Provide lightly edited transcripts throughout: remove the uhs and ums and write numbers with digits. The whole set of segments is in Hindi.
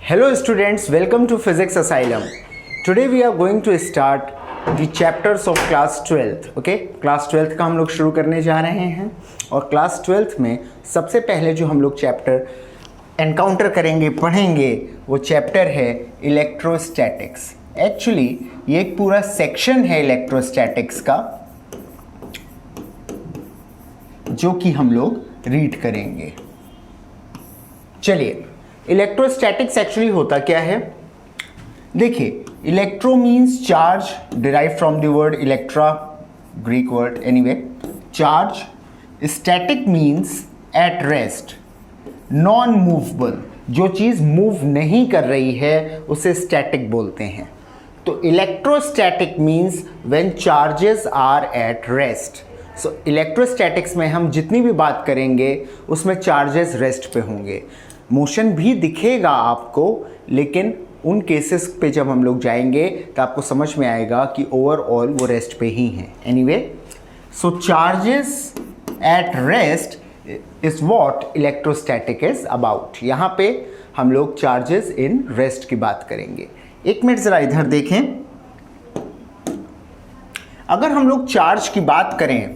Hello students, welcome to Physics Asylum. Today we are going to start the chapters of class 12th. Okay, class 12th का हम लोग शुरू करने जा रहे हैं और class 12th में सबसे पहले जो हम लोग चैप्टर एनकाउंटर करेंगे, पढ़ेंगे, वो चैप्टर है इलेक्ट्रोस्टैटिक्स. एक्चुअली ये एक पूरा सेक्शन है इलेक्ट्रोस्टैटिक्स का जो कि हम लोग रीड करेंगे. चलिए, इलेक्ट्रोस्टैटिक्स एक्चुअली होता क्या है. देखिए, electro means charge, derive from the word Electra, Greek word. Anyway, charge. Static means at rest, non movable. जो चीज़ मूव नहीं कर रही है उसे स्टैटिक बोलते हैं. तो electrostatic means when charges are at rest. So electrostatics में हम जितनी भी बात करेंगे उसमें चार्जेस रेस्ट पे होंगे. मोशन भी दिखेगा आपको, लेकिन उन केसेस पे जब हम लोग जाएंगे तो आपको समझ में आएगा कि ओवरऑल वो रेस्ट पे ही हैं. Anyway, so charges at rest is what electrostatic is about. यहाँ पे हम लोग चार्जेस इन रेस्ट की बात करेंगे. एक मिनट ज़रा इधर देखें. अगर हम लोग चार्ज की बात करें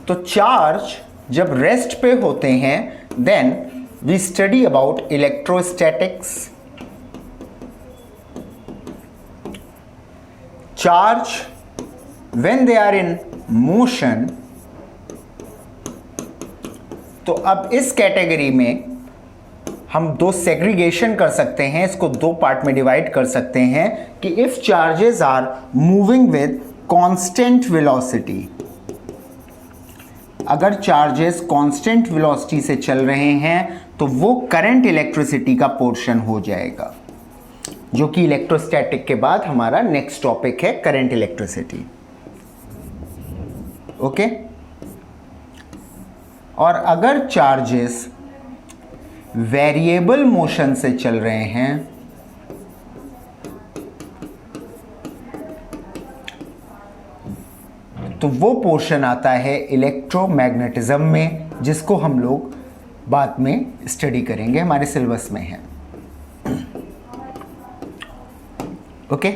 तो चार्ज जब रेस्ट पे होते हैं then we study about electrostatics. Charge when they are in motion. तो अब इस कैटेगरी में हम दो सेग्रीगेशन कर सकते हैं, इसको दो पार्ट में डिवाइड कर सकते हैं कि if charges are moving with constant velocity. अगर चार्जेस कांस्टेंट वेलोसिटी से चल रहे हैं तो वो करंट इलेक्ट्रिसिटी का पोर्शन हो जाएगा, जो कि इलेक्ट्रोस्टैटिक के बाद हमारा नेक्स्ट टॉपिक है, करंट इलेक्ट्रिसिटी. ओके. और अगर चार्जेस वेरिएबल मोशन से चल रहे हैं तो वो पोर्शन आता है इलेक्ट्रोमैग्नेटिज्म में, जिसको हम लोग बाद में स्टडी करेंगे, हमारे सिलेबस में है. ओके,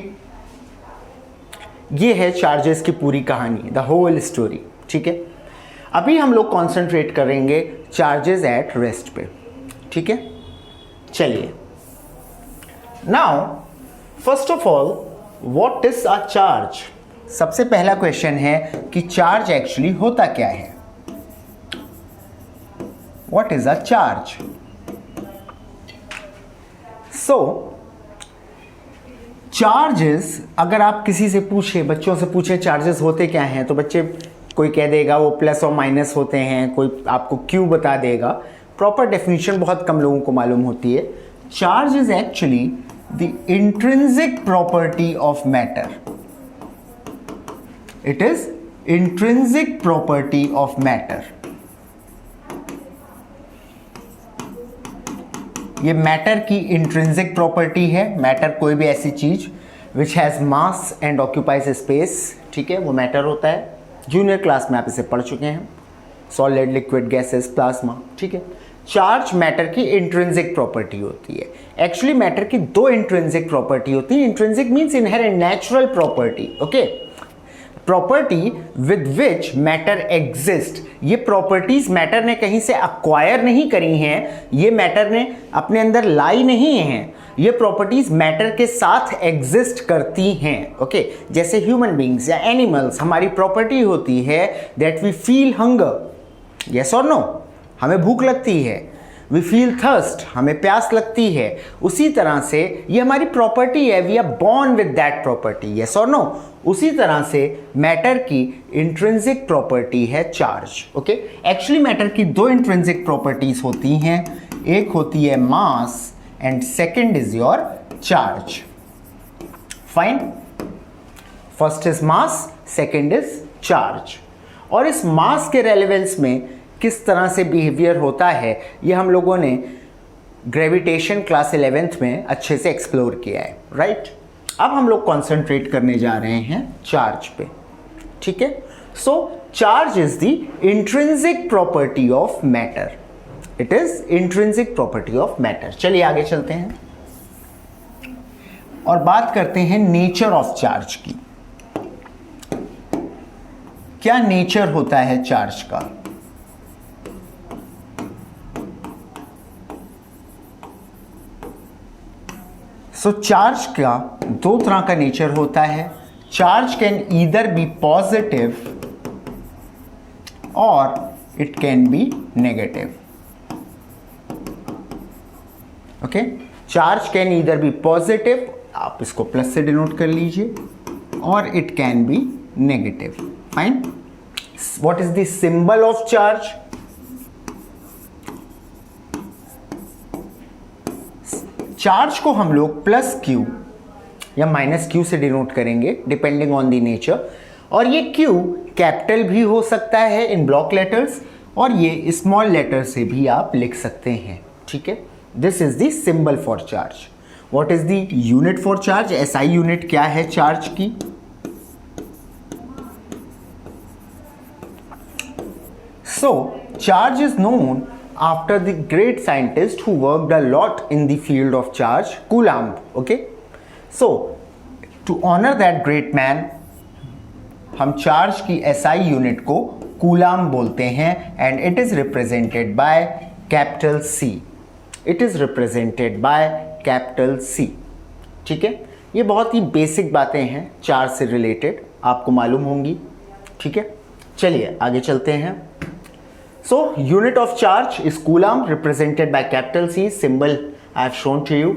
ये है चार्जेस की पूरी कहानी, द होल स्टोरी. ठीक है, अभी हम लोग कॉन्सेंट्रेट करेंगे चार्जेस एट रेस्ट पे. ठीक है, चलिए. Now first of all, what is a charge. सबसे पहला क्वेश्चन है कि चार्ज एक्चुअली होता क्या है. What is a charge. So charges, अगर आप किसी से पूछे, बच्चों से पूछे चार्जेस होते क्या हैं, तो बच्चे कोई कह देगा वो प्लस और माइनस होते हैं, कोई आपको क्यू बता देगा. प्रॉपर डेफिनेशन बहुत कम लोगों को मालूम होती है. Charge is actually the intrinsic property of matter. It is intrinsic property of matter. ये मैटर की इंट्रिंसिक प्रॉपर्टी है. मैटर कोई भी ऐसी चीज which has mass and occupies space. ठीक है, वो मैटर होता है. जूनियर क्लास में आप इसे पढ़ चुके हैं. Solid, liquid, gases, plasma. ठीक है, चार्ज मैटर की इंट्रिंसिक प्रॉपर्टी होती है. एक्चुअली मैटर की दो इंट्रिंसिक प्रॉपर्टी होती है. Intrinsic means inherent, natural property. Okay, property with which matter exist. ये प्रॉपर्टीज मैटर ने कहीं से अक्वायर नहीं करी हैं, ये मैटर ने अपने अंदर लाई नहीं हैं. ये प्रॉपर्टीज मैटर के साथ एग्जिस्ट करती हैं. ओके, जैसे ह्यूमन बींग्स या एनिमल्स, हमारी प्रॉपर्टी होती है that we feel hunger. Yes और नो, हमें भूख लगती है. वी फील थर्स्ट, हमें प्यास लगती है. उसी तरह से ये हमारी प्रॉपर्टी है, we are born with that property. Yes और नो. उसी तरह से मैटर की इंट्रिंसिक प्रॉपर्टी है चार्ज. ओके, एक्चुअली मैटर की दो इंट्रिंसिक प्रॉपर्टीज होती हैं. एक होती है mass and second is your charge. Fine. First is mass, second is charge. और इस मास के रेलेवेंस में किस तरह से बिहेवियर होता है ये हम लोगों ने ग्रेविटेशन क्लास 11th में अच्छे से एक्सप्लोर किया है. राइट. अब हम लोग कॉन्सेंट्रेट करने जा रहे हैं चार्ज पे. ठीक है. So charge is the intrinsic property of matter. It is intrinsic property of matter. चलिए आगे चलते हैं और बात करते हैं नेचर ऑफ चार्ज की। क्या नेचर होता है चार्ज का? सो चार्ज का दो तरह का नेचर होता है। Charge can either be positive और it can be negative. Okay, charge can either be positive, आप इसको प्लस से डिनोट कर लीजिए, और it can be negative. Fine. What is the symbol of charge? Charge को हम लोग प्लस क्यू या माइनस क्यू से डिनोट करेंगे डिपेंडिंग ऑन द नेचर, और ये क्यू कैपिटल भी हो सकता है इन ब्लॉक लेटर्स, और ये स्मॉल लेटर से भी आप लिख सकते हैं। ठीक है, this is the symbol for charge. What is the unit for charge? SI unit क्या है चार्ज की? So, charge is known after the great scientist who worked a lot in the field of charge, Coulomb. Okay, so to honor that great man, हम चार्ज की SI यूनिट को कूलाम बोलते हैं, and it is represented by capital C. It is represented by capital C. ठीक है, ये बहुत ही बेसिक बातें हैं चार्ज से रिलेटेड, आपको मालूम होंगी। ठीक है, चलिए आगे चलते हैं। So unit of charge is coulomb, represented by capital C, symbol I have shown to you,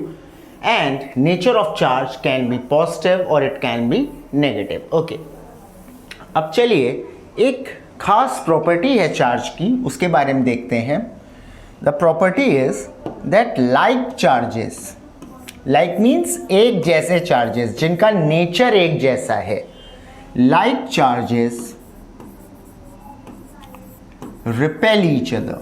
and nature of charge can be positive or it can be negative. Okay. अब चलिए एक खास प्रॉपर्टी है चार्ज की, उसके बारे में देखते हैं। The property is that like charges, like means एक जैसे charges जिनका नेचर एक जैसा है, like charges repel each other.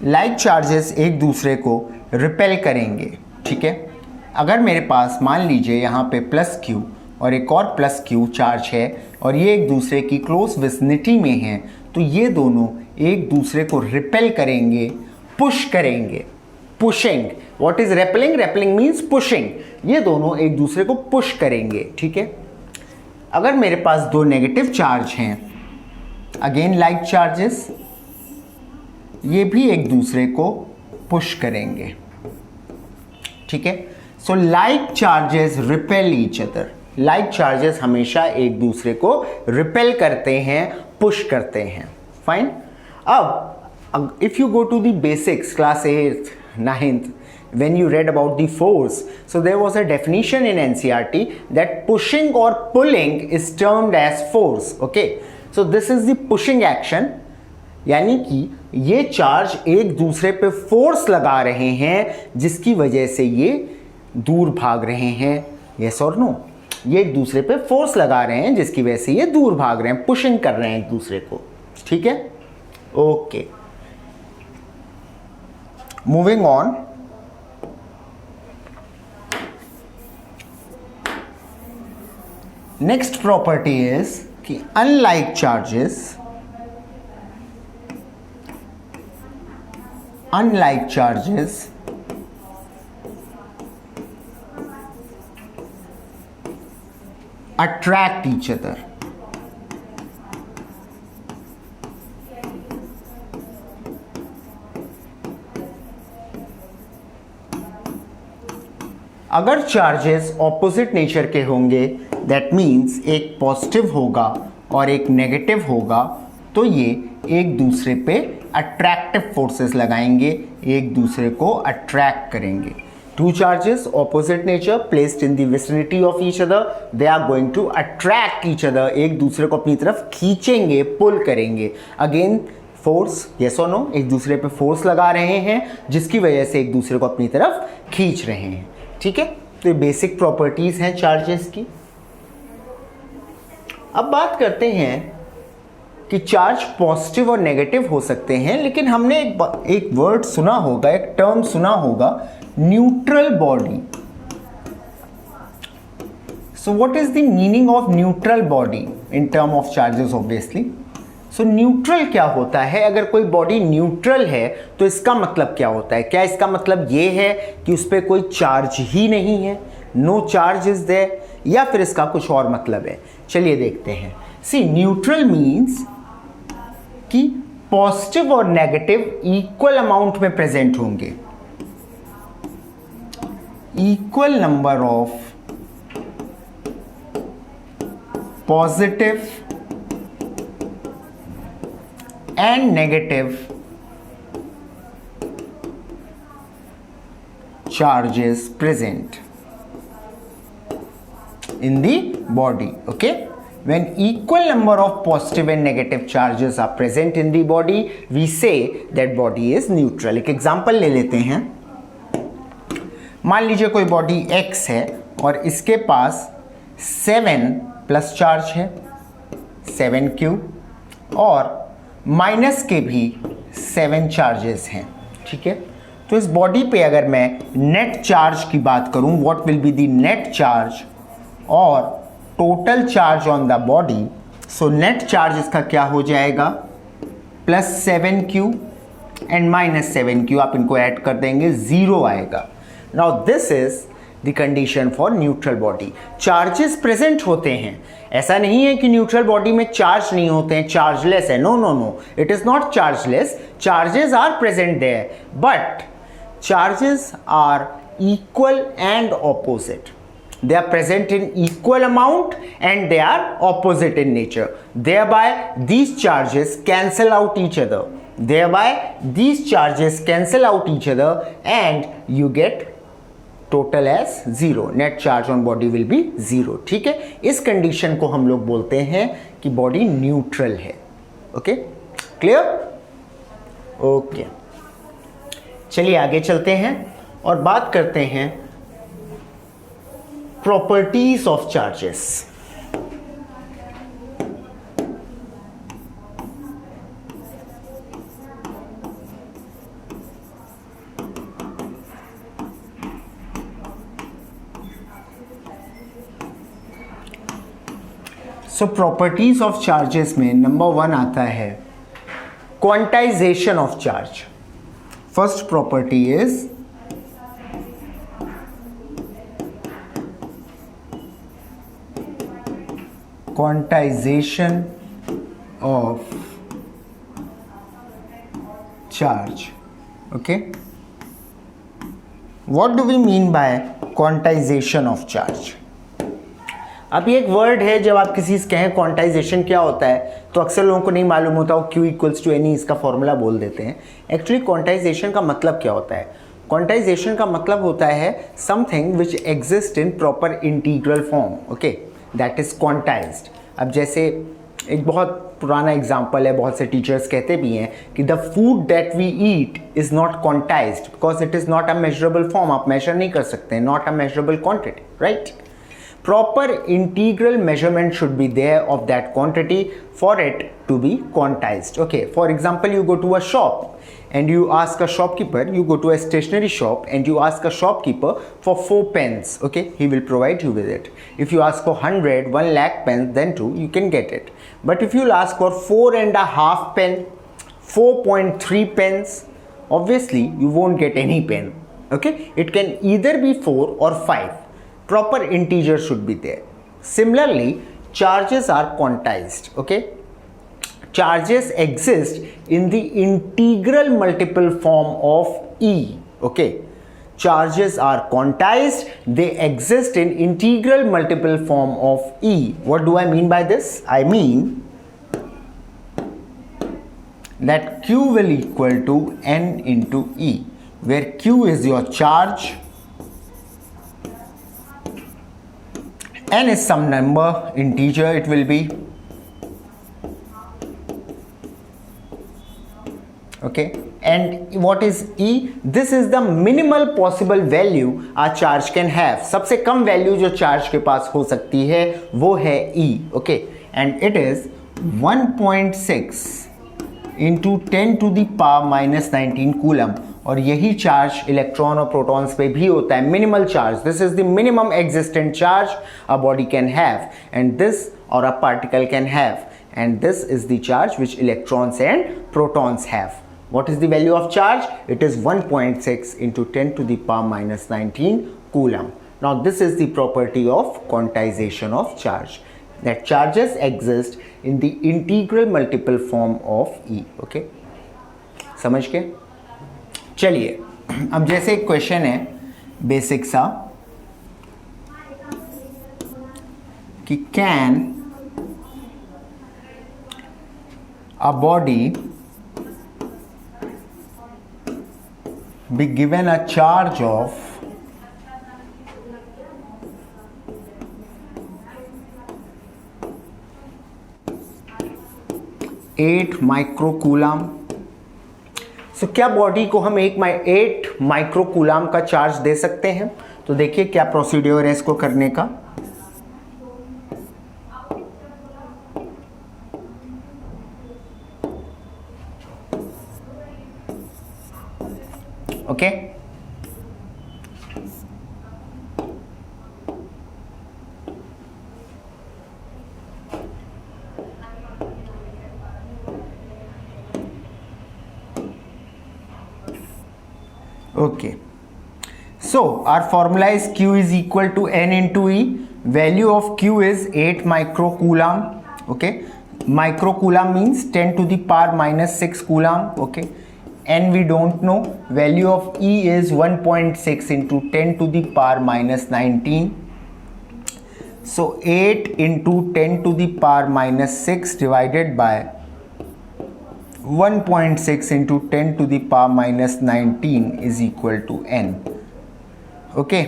Like charges एक दूसरे को रिपेल करेंगे। ठीक है, अगर मेरे पास मान लीजिए यहाँ पे प्लस क्यू और एक और प्लस क्यू चार्ज है और ये एक दूसरे की क्लोज विसिनिटी में हैं, तो ये दोनों एक दूसरे को रिपेल करेंगे, पुश करेंगे। Pushing, what is rappelling? Rappelling means pushing. ये दोनों एक दूसरे को पुश करेंगे। ठीक है, अगर मेरे पास दो नेगेटिव चार्ज हैं, अगेन लाइक चार्जेस, ये भी एक दूसरे को पुश करेंगे। ठीक है, so like charges repel each other. Like charges हमेशा एक दूसरे को रिपेल करते हैं, पुश करते हैं। फाइन। अब if you go to the basics, class 8th 9th, when you read about the force, so there was a definition in NCERT that pushing or pulling is termed as force. Okay, so this is the pushing action, यानी कि ये चार्ज एक दूसरे पे फोर्स लगा रहे हैं जिसकी वजह से ये दूर भाग रहे हैं। yes or no? ये एक दूसरे पे फोर्स लगा रहे हैं जिसकी वजह से ये दूर भाग रहे हैं, पुशिंग कर रहे हैं एक दूसरे को। ठीक है, okay, moving on. Next property is कि unlike charges attract each other. अगर चार्जेस ऑपोजिट नेचर के होंगे, दैट मीन्स एक पॉजिटिव होगा और एक नेगेटिव होगा, तो ये एक दूसरे पे अट्रैक्टिव फोर्सेस लगाएंगे, एक दूसरे को अट्रैक्ट करेंगे। Two charges opposite nature placed in the vicinity of each other, they are going to attract each other, एक दूसरे को अपनी तरफ खींचेंगे, पुल करेंगे। अगेन फोर्स, यस और नो, एक दूसरे पे फोर्स लगा रहे हैं जिसकी वजह से एक दूसरे को अपनी तरफ खींच रहे हैं। ठीक है, तो ये बेसिक प्रॉपर्टीज हैं चार्जेस की। अब बात करते हैं कि चार्ज पॉजिटिव और नेगेटिव हो सकते हैं, लेकिन हमने एक वर्ड सुना होगा, एक टर्म सुना होगा, neutral body. So what is the meaning of neutral body in term of charges obviously? So neutral क्या होता है? अगर कोई बॉडी न्यूट्रल है तो इसका मतलब क्या होता है? क्या इसका मतलब ये है कि उस पर कोई चार्ज ही नहीं है, नो चार्ज इज देयर, या फिर इसका कुछ और मतलब है? चलिए देखते हैं. सी न्यूट्रल मीन्स कि पॉजिटिव और नेगेटिव इक्वल अमाउंट में प्रेजेंट होंगे. Equal number of positive and negative charges present in the body. Okay, when equal number of positive and negative charges are present in the body, we say that body is neutral. एक एग्जांपल ले लेते हैं. मान लीजिए कोई बॉडी X है और इसके पास 7 प्लस चार्ज है, 7Q, और माइनस के भी 7 चार्जेस हैं. ठीक है, तो इस बॉडी पे अगर मैं नेट चार्ज की बात करूं, what will be the net charge और total charge on the body. So net charge इसका क्या हो जाएगा? Plus 7Q and minus 7Q. आप इनको ऐड कर देंगे, 0 आएगा. Now this is the condition for neutral body. Charges present होते हैं. ऐसा नहीं है कि न्यूट्रल बॉडी में चार्ज नहीं होते हैं, चार्जलेस है. No no no, it is not chargeless. Charges are present there, but charges are equal and opposite. They are present in equal amount and they are opposite in nature. Thereby these charges cancel out each other. Thereby these charges cancel out each other and you get total as 0. Net charge on body will be 0. ठीक है, इस कंडीशन को हम लोग बोलते हैं कि बॉडी न्यूट्रल है. Okay, clear? ओके, चलिए आगे चलते हैं और बात करते हैं properties of charges. So properties of charges में नंबर 1 आता है quantization of charge. First property is quantization of charge. Okay, what do we mean by quantization of charge? अब ये एक वर्ड है, जब आप किसी से कहें क्वांटाइजेशन क्या होता है तो अक्सर लोगों को नहीं मालूम होता, वो Q इक्वल्स टू एनी इसका फॉर्मूला बोल देते हैं. एक्चुअली क्वांटाइजेशन का मतलब क्या होता है? क्वांटाइजेशन का मतलब होता है something which exist in proper integral form. Okay, that is quantized. अब जैसे एक बहुत पुराना एग्जाम्पल है, बहुत से टीचर्स कहते भी हैं कि the food that we eat is not quantized because it is not a measurable form. आप मेजर नहीं कर सकते हैं, not a measurable quantity, right? Proper integral measurement should be there of that quantity for it to be quantized. Okay, for example, you go to a shop and you ask a shopkeeper, you go to a stationery shop and you ask a shopkeeper for 4 pens. Okay, he will provide you with it. If you ask for 100, 1 lakh pens, then too you can get it. But if you ask for 4.5 pen, 4.3 pens, obviously you won't get any pen. Okay, it can either be 4 or 5. Proper integer should be there. Similarly, charges are quantized. Okay, charges exist in the integral multiple form of E. Okay, charges are quantized, they exist in integral multiple form of E. What do I mean by this? I mean that Q will equal to N into E, where Q is your charge, N is some number, integer it will be. Okay, and what is E? This is the minimal possible value a charge can have. सबसे कम वैल्यू जो चार्ज के पास हो सकती है वो है E. Okay, and it is 1.6 into 10 to the power minus 19 coulomb. और यही चार्ज इलेक्ट्रॉन और प्रोटॉन्स पे भी होता है, minimal charge. This is the minimum existent charge a body can have and this और a particle can have, and this is the charge which electrons and protons have. What is the value of charge? It is 1.6 into 10 to the power minus 19 coulomb. Now this is the property of quantization of charge, that charges exist in the integral multiple form of E. Okay, समझ के? चलिए अब जैसे एक क्वेश्चन है बेसिक सा कि can a body be given a charge of 8 microcoulomb. So क्या बॉडी को हम 8 माइक्रोकूलम का चार्ज दे सकते हैं? तो देखिए क्या प्रोसीड्योर है इसको करने का. Okay okay so our formula is Q is equal to N into E. Value of Q is 8 microcoulomb. Okay, microcoulomb means 10 to the power minus 6 coulomb. Okay, N we don't know. Value of E is 1.6 into 10 to the power minus 19. So 8 into 10 to the power minus 6 divided by 1.6 into 10 to the power minus 19 is equal to N. Okay.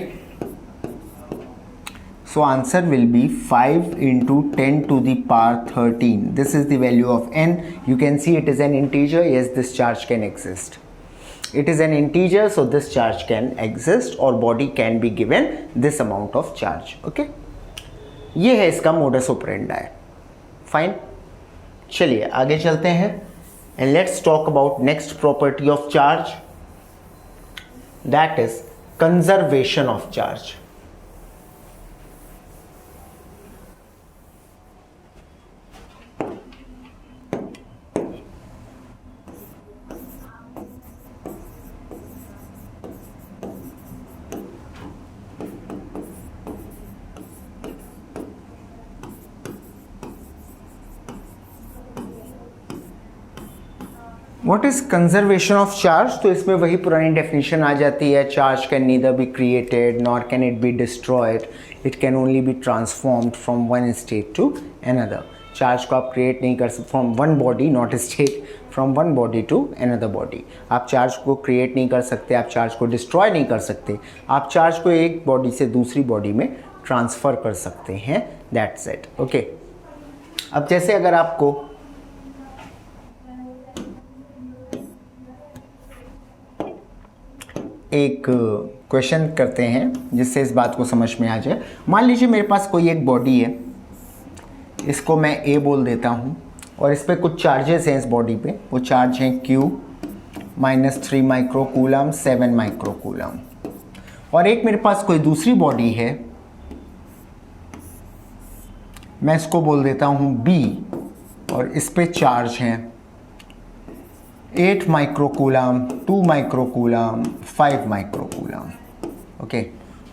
So answer will be 5 into 10 to the power 13. This is the value of N. You can see it is an integer. Yes, this charge can exist. It is an integer, so this charge can exist or body can be given this amount of charge. Okay. ये है इसका modus operandi. Fine. चलिए आगे चलते हैं and let's talk about next property of charge. That is conservation of charge. What is conservation of charge? तो इसमें वही पुरानी डेफिनेशन आ जाती है. Charge can neither be created nor can it be destroyed, it can only be transformed from one state to another. Charge को आप क्रिएट नहीं कर सकते from one body, not state, from one body to another body. आप चार्ज को क्रिएट नहीं कर सकते, आप चार्ज को डिस्ट्रॉय नहीं कर सकते, आप चार्ज को एक बॉडी से दूसरी बॉडी में ट्रांसफ़र कर सकते हैं. That's it. ओके, अब जैसे अगर आपको एक क्वेश्चन करते हैं जिससे इस बात को समझ में आ जाए. मान लीजिए मेरे पास कोई एक बॉडी है, इसको मैं A बोल देता हूँ और इस पर कुछ चार्जेस हैं इस बॉडी पे. वो चार्ज हैं Q -3 माइक्रोकूलम, 7 माइक्रोकूलम. और एक मेरे पास कोई दूसरी बॉडी है, मैं इसको बोल देता हूँ B और इस पे चार्ज हैं 8 माइक्रोकूलम, 2 माइक्रोकूलम, 5 माइक्रोकूलम. ओके,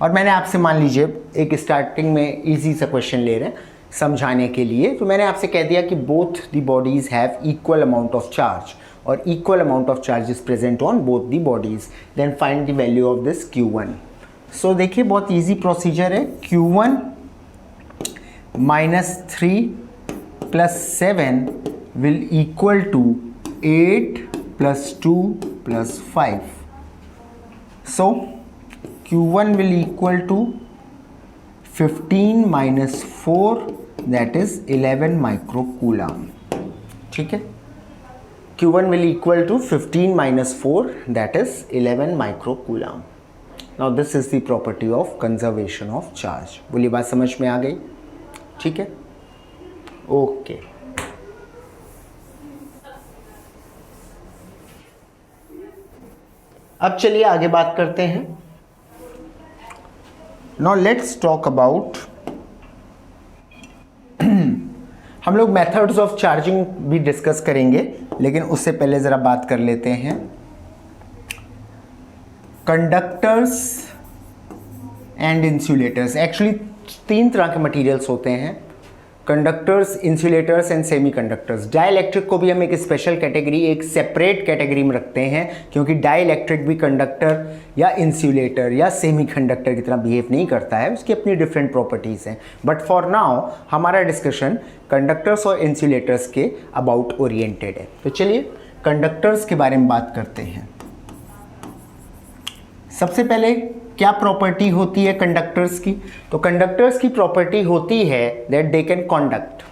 और मैंने आपसे मान लीजिए एक स्टार्टिंग में इजी सा क्वेश्चन ले रहे हैं समझाने के लिए, तो मैंने आपसे कह दिया कि both the bodies have equal amount of charge और equal amount of charge is present on both the bodies. Then find the value of this Q1. So देखिए बहुत ईजी प्रोसीजर है. Q1 -3 + 7 will equal to 8 + 2 + 5. So Q1 will equal to 15 - 4, that is 11 microcoulomb. ठीक है, Q1 will equal to 15 - 4, that is 11 microcoulomb. Now this is the property of conservation of charge. बोलिए बात समझ में आ गई? ठीक है, ओके. अब चलिए आगे बात करते हैं। नाउ लेट्स टॉक अबाउट, हम लोग मेथड्स ऑफ चार्जिंग भी डिस्कस करेंगे, लेकिन उससे पहले ज़रा बात कर लेते हैं कंडक्टर्स एंड इंसुलेटर्स। एक्चुअली 3 तरह के मटेरियल्स होते हैं, conductors, insulators and semi conductors. Dielectric को भी हम एक स्पेशल कैटेगरी, एक सेपरेट कैटेगरी में रखते हैं, क्योंकि डाइलेक्ट्रिक भी कंडक्टर या इंसुलेटर या सेमी कंडक्टर की तरह बिहेव नहीं करता है, उसकी अपनी डिफरेंट प्रॉपर्टीज़ हैं। बट फॉर नाउ हमारा डिस्कशन कंडक्टर्स और इंसुलेटर्स के अबाउट ओरिएंटेड है। तो चलिए कंडक्टर्स के बारे में बात करते हैं। सबसे पहले क्या प्रॉपर्टी होती है कंडक्टर्स की? तो कंडक्टर्स की प्रॉपर्टी होती है दैट दे कैन कंडक्ट,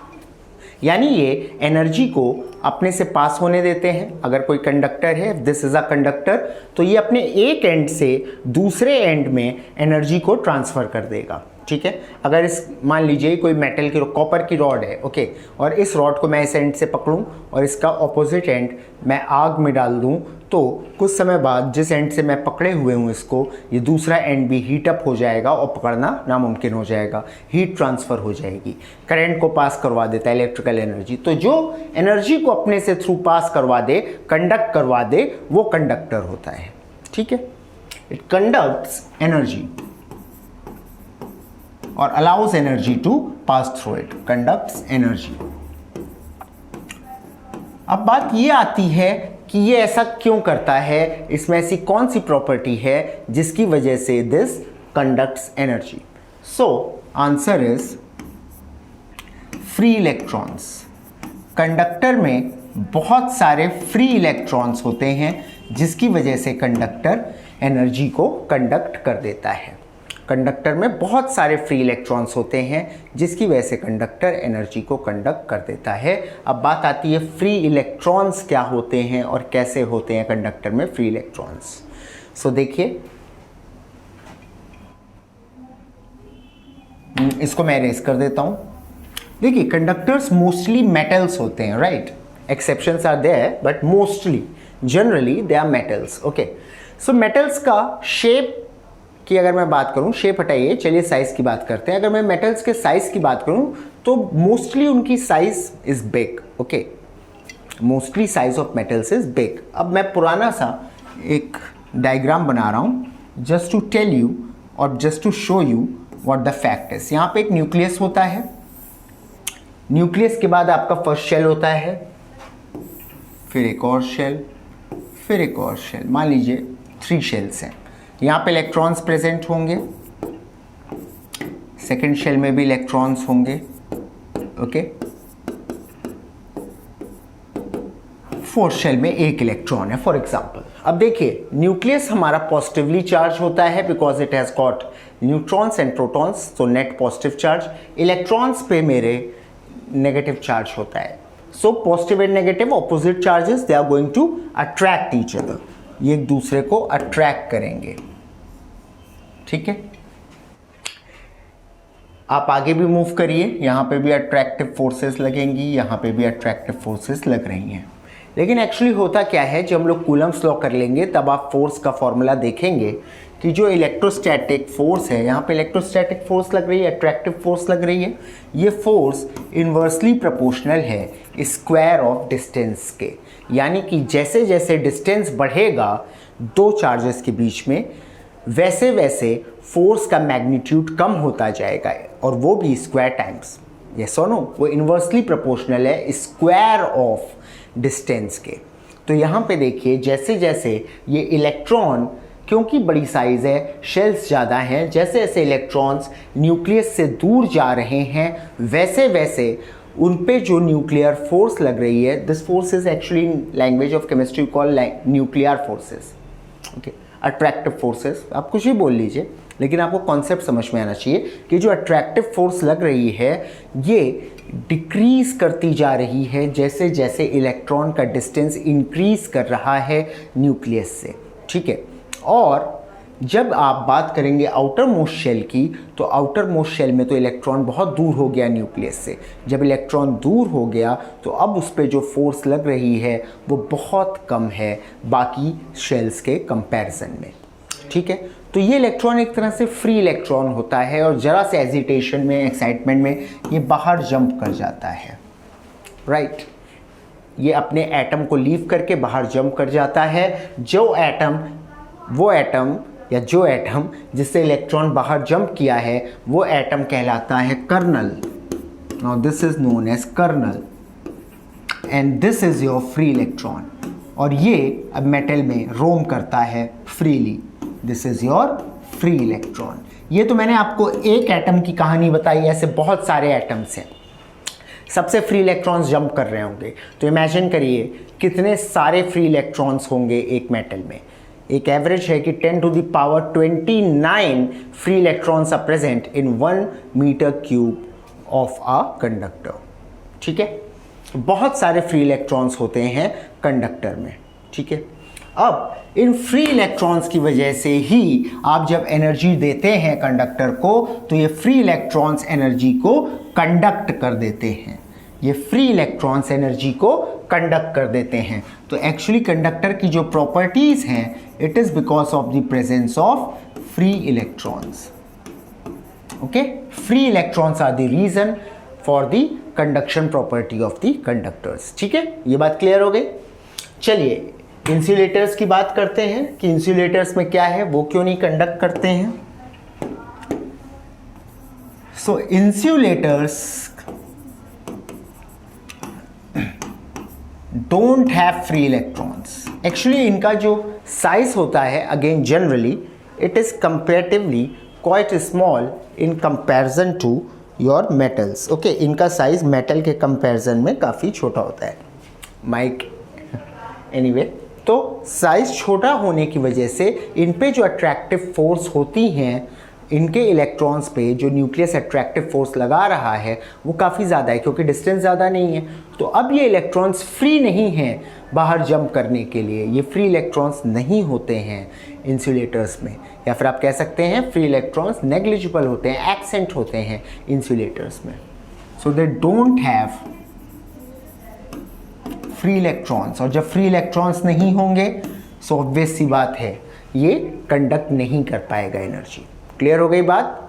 यानी ये एनर्जी को अपने से पास होने देते हैं। अगर कोई कंडक्टर है, दिस इज अ कंडक्टर, तो ये अपने एक एंड से दूसरे एंड में एनर्जी को ट्रांसफर कर देगा। ठीक है, अगर इस मान लीजिए कोई मेटल की कॉपर की रॉड है, ओके, और इस रॉड को मैं इस एंड से पकड़ूं और इसका ऑपोजिट एंड मैं आग में डाल दूं, तो कुछ समय बाद जिस एंड से मैं पकड़े हुए हूं इसको, ये दूसरा एंड भी हीट अप हो जाएगा और पकड़ना नामुमकिन हो जाएगा, हीट ट्रांसफ़र हो जाएगी, करंट को पास करवा देता है, इलेक्ट्रिकल एनर्जी। तो जो एनर्जी को अपने से थ्रू पास करवा दे, कंडक्ट करवा दे, वो कंडक्टर होता है। ठीक है, इट कंडक्ट्स एनर्जी और allows energy to pass through it, conducts energy। अब बात ये आती है कि ये ऐसा क्यों करता है, इसमें ऐसी कौन सी प्रॉपर्टी है जिसकी वजह से this conducts energy. So answer is free electrons. Conductor में बहुत सारे फ्री इलेक्ट्रॉन्स होते हैं जिसकी वजह से कंडक्टर एनर्जी को कंडक्ट कर देता है। कंडक्टर में बहुत सारे फ्री इलेक्ट्रॉन्स होते हैं जिसकी वजह से कंडक्टर एनर्जी को कंडक्ट कर देता है। अब बात आती है फ्री इलेक्ट्रॉन्स क्या होते हैं और कैसे होते हैं कंडक्टर में फ्री इलेक्ट्रॉन्स। सो देखिए, इसको मैं इरेज कर देता हूं। देखिए, कंडक्टर्स मोस्टली मेटल्स होते हैं, right, exceptions are there, but mostly generally they are metals. Okay, so metals का शेप की अगर मैं बात करूं, शेप हटाइए, चलिए साइज की बात करते हैं। अगर मैं मेटल्स के साइज की बात करूं तो मोस्टली उनकी size is big. Okay, mostly size of metals is big. अब मैं पुराना सा एक डायग्राम बना रहा हूं जस्ट टू टेल यू और just to show you what the fact is. यहाँ पे एक न्यूक्लियस होता है, न्यूक्लियस के बाद आपका फर्स्ट शेल होता है, फिर एक और शेल, फिर एक और शेल। मान लीजिए 3 शेल्स हैं। यहाँ पे इलेक्ट्रॉन्स प्रेजेंट होंगे, सेकेंड शेल में भी इलेक्ट्रॉन्स होंगे, ओके, फोर्थ शेल में एक इलेक्ट्रॉन है फॉर एग्जांपल। अब देखिए, न्यूक्लियस हमारा पॉजिटिवली चार्ज होता है because it has got neutrons and protons, तो नेट पॉजिटिव चार्ज। इलेक्ट्रॉन्स पे मेरे नेगेटिव चार्ज होता है। So positive and negative opposite charges, they are going to attract each other, ये एक दूसरे को अट्रैक्ट करेंगे। ठीक है, आप आगे भी मूव करिए, यहां पे भी अट्रैक्टिव फोर्सेस लगेंगी, यहां पे भी अट्रैक्टिव फोर्सेस लग रही हैं। लेकिन एक्चुअली होता क्या है, जब हम लोग कूलम्स लॉ कर लेंगे तब आप फोर्स का फॉर्मूला देखेंगे कि जो इलेक्ट्रोस्टैटिक फोर्स है, यहाँ पे इलेक्ट्रोस्टैटिक फोर्स लग रही है, अट्रैक्टिव फोर्स लग रही है, ये फोर्स इन्वर्सली प्रोपोर्शनल है स्क्वायर ऑफ डिस्टेंस के। यानी कि जैसे जैसे डिस्टेंस बढ़ेगा दो चार्जेस के बीच में, वैसे वैसे फोर्स का मैग्नीट्यूड कम होता जाएगा, और वो भी स्क्वायर टाइम्स। यस और नो, वो इन्वर्सली प्रोपोर्शनल है स्क्वायर ऑफ डिस्टेंस के। तो यहाँ पे देखिए, जैसे जैसे ये इलेक्ट्रॉन, क्योंकि बड़ी साइज़ है, शेल्स ज़्यादा हैं, जैसे जैसे इलेक्ट्रॉन्स न्यूक्लियस से दूर जा रहे हैं, वैसे वैसे उन पे जो न्यूक्लियर फोर्स लग रही है, this force is actually in language of chemistry called nuclear forces. Okay, attractive forces, आप कुछ भी बोल लीजिए, लेकिन आपको कॉन्सेप्ट समझ में आना चाहिए कि जो अट्रैक्टिव फोर्स लग रही है ये डिक्रीज करती जा रही है जैसे जैसे इलेक्ट्रॉन का डिस्टेंस इंक्रीज कर रहा है न्यूक्लियस से। ठीक है, और जब आप बात करेंगे आउटर मोस्ट शेल की, तो आउटर मोस्ट शेल में तो इलेक्ट्रॉन बहुत दूर हो गया न्यूक्लियस से। जब इलेक्ट्रॉन दूर हो गया तो अब उस पर जो फोर्स लग रही है वो बहुत कम है बाकी शेल्स के कंपैरिजन में, ठीक है। तो ये इलेक्ट्रॉन एक तरह से फ्री इलेक्ट्रॉन होता है और ज़रा से एजिटेशन में, एक्साइटमेंट में ये बाहर जंप कर जाता है, राइट। ये अपने एटम को लीव करके बाहर जंप कर जाता है। जो एटम जिससे इलेक्ट्रॉन बाहर जंप किया है वो एटम कहलाता है kernel. Now this is known as kernel and this is your free electron. और ये अब मेटल में रोम करता है freely. This is your free electron. ये तो मैंने आपको एक एटम की कहानी बताई, ऐसे बहुत सारे एटम्स हैं, सबसे फ्री इलेक्ट्रॉन्स जंप कर रहे होंगे। तो इमेजिन करिए कितने सारे फ्री इलेक्ट्रॉन्स होंगे एक मेटल में। एक एवरेज है कि 10 to the power 29 free electrons are present in 1 metre cube of a conductor, ठीक है। बहुत सारे फ्री इलेक्ट्रॉन्स होते हैं कंडक्टर में, ठीक है। अब इन फ्री इलेक्ट्रॉन्स की वजह से ही आप जब एनर्जी देते हैं कंडक्टर को तो ये फ्री इलेक्ट्रॉन्स एनर्जी को कंडक्ट कर देते हैं। ये फ्री इलेक्ट्रॉन्स एनर्जी को कंडक्ट कर देते हैं। तो एक्चुअली कंडक्टर की जो प्रॉपर्टीज हैं, it is because of the presence of free electrons. Okay, free electrons are the reason for the conduction property of the conductors, ठीक है। ये बात क्लियर हो गई। चलिए इंसुलेटर्स की बात करते हैं कि इंसुलेटर्स में क्या है, वो क्यों नहीं कंडक्ट करते हैं। So insulators don't have free electrons. Actually इनका जो साइज होता है, again generally it is comparatively quite small in comparison to your metals. Okay, इनका साइज मेटल के कंपैरिजन में काफ़ी छोटा होता है। माइक एनीवे, तो साइज छोटा होने की वजह से इन पे जो अट्रैक्टिव फोर्स होती हैं, इनके इलेक्ट्रॉन्स पे जो न्यूक्लियस अट्रैक्टिव फोर्स लगा रहा है वो काफ़ी ज़्यादा है क्योंकि डिस्टेंस ज़्यादा नहीं है। तो अब ये इलेक्ट्रॉन्स फ्री नहीं हैं बाहर जंप करने के लिए। ये फ्री इलेक्ट्रॉन्स नहीं होते हैं इंसुलेटर्स में, या फिर आप कह सकते हैं फ्री इलेक्ट्रॉन्स नेग्लिजिबल होते हैं, एब्सेंट होते हैं इंसुलेटर्स में। So they don't have free electrons. और जब फ्री इलेक्ट्रॉन्स नहीं होंगे सो ऑब्वियस सी बात है ये कंडक्ट नहीं कर पाएगा एनर्जी। क्लियर हो गई बात।